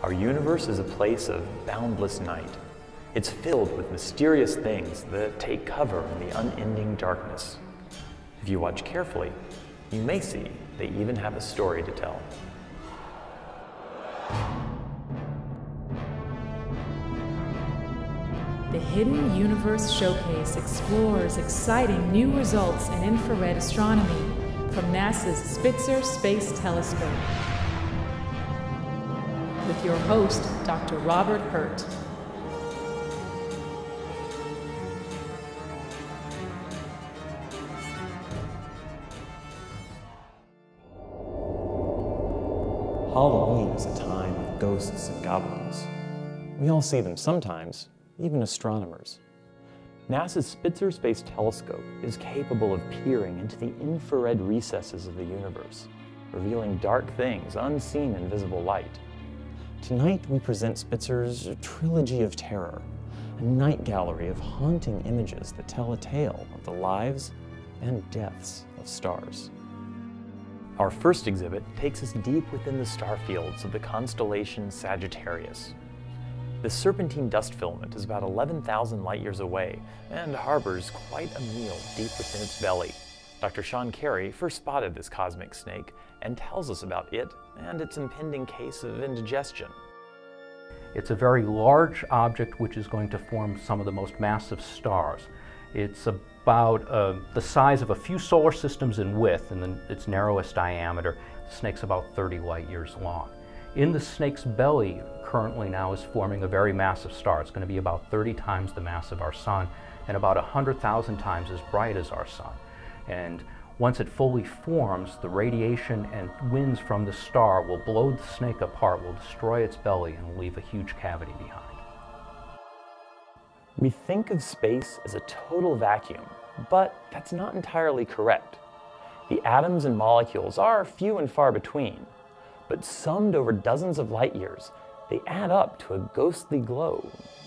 Our universe is a place of boundless night. It's filled with mysterious things that take cover in the unending darkness. If you watch carefully, you may see they even have a story to tell. The Hidden Universe Showcase explores exciting new results in infrared astronomy from NASA's Spitzer Space Telescope. With your host, Dr. Robert Hurt. Halloween is a time of ghosts and goblins. We all see them sometimes, even astronomers. NASA's Spitzer Space Telescope is capable of peering into the infrared recesses of the universe, revealing dark things unseen in visible light. Tonight we present Spitzer's Trilogy of Terror, a night gallery of haunting images that tell a tale of the lives and deaths of stars. Our first exhibit takes us deep within the star fields of the constellation Sagittarius. The serpentine dust filament is about 11,000 light-years away and harbors quite a meal deep within its belly. Dr. Sean Carey first spotted this cosmic snake and tells us about it and its impending case of indigestion. It's a very large object which is going to form some of the most massive stars. It's about the size of a few solar systems in width, and then its narrowest diameter. The snake's about 30 light-years long. In the snake's belly currently now is forming a very massive star. It's going to be about 30 times the mass of our sun and about 100,000 times as bright as our sun. And once it fully forms, the radiation and winds from the star will blow the snake apart, will destroy its belly, and will leave a huge cavity behind. We think of space as a total vacuum, but that's not entirely correct. The atoms and molecules are few and far between, but summed over dozens of light years, they add up to a ghostly glow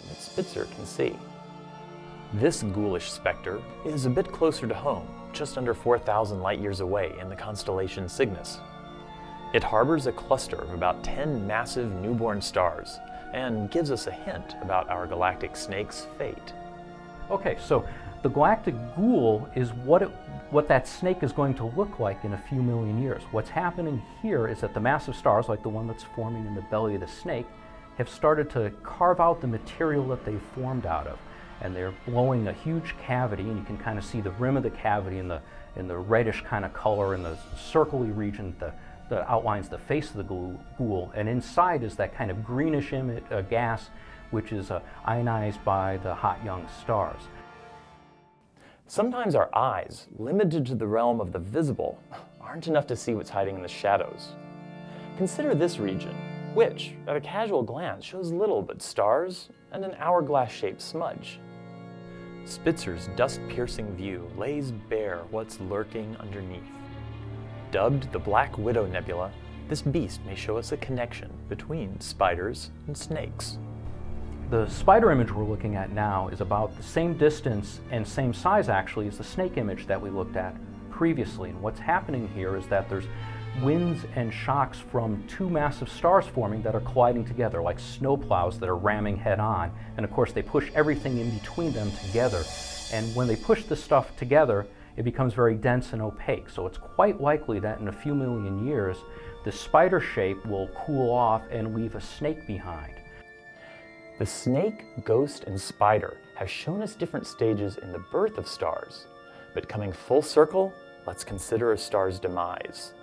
that Spitzer can see. This ghoulish specter is a bit closer to home, just under 4,000 light-years away in the constellation Cygnus. It harbors a cluster of about 10 massive newborn stars and gives us a hint about our galactic snake's fate. Okay, so the galactic ghoul is what that snake is going to look like in a few million years. What's happening here is that the massive stars, like the one that's forming in the belly of the snake, have started to carve out the material that they formed out of. And they're blowing a huge cavity, and you can kind of see the rim of the cavity in the reddish kind of color in the circly region that outlines the face of the ghoul. And inside is that kind of greenish gas, which is ionized by the hot young stars. Sometimes our eyes, limited to the realm of the visible, aren't enough to see what's hiding in the shadows. Consider this region, which, at a casual glance, shows little but stars and an hourglass-shaped smudge. Spitzer's dust-piercing view lays bare what's lurking underneath. Dubbed the Black Widow Nebula, this beast may show us a connection between spiders and snakes. The spider image we're looking at now is about the same distance and same size actually as the snake image that we looked at previously. And what's happening here is that there's winds and shocks from two massive stars forming that are colliding together like snowplows that are ramming head on. And of course they push everything in between them together. And when they push the stuff together, it becomes very dense and opaque. So it's quite likely that in a few million years, the spider shape will cool off and leave a snake behind. The snake, ghost, and spider have shown us different stages in the birth of stars, but coming full circle, let's consider a star's demise.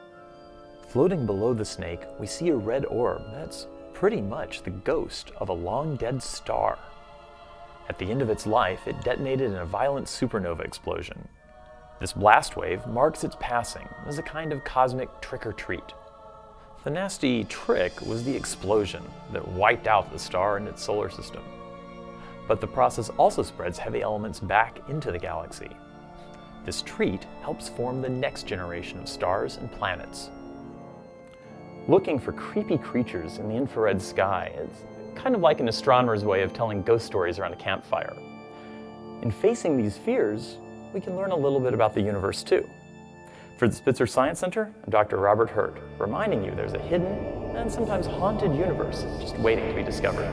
Floating below the snake, we see a red orb that's pretty much the ghost of a long-dead star. At the end of its life, it detonated in a violent supernova explosion. This blast wave marks its passing as a kind of cosmic trick-or-treat. The nasty trick was the explosion that wiped out the star and its solar system. But the process also spreads heavy elements back into the galaxy. This treat helps form the next generation of stars and planets. Looking for creepy creatures in the infrared sky, it's kind of like an astronomer's way of telling ghost stories around a campfire. In facing these fears, we can learn a little bit about the universe too. For the Spitzer Science Center, I'm Dr. Robert Hurt, reminding you there's a hidden and sometimes haunted universe just waiting to be discovered.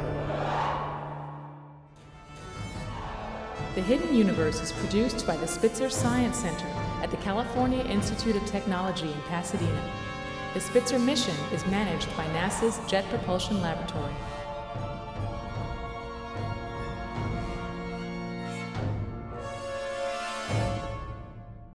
The Hidden Universe is produced by the Spitzer Science Center at the California Institute of Technology in Pasadena. The Spitzer mission is managed by NASA's Jet Propulsion Laboratory.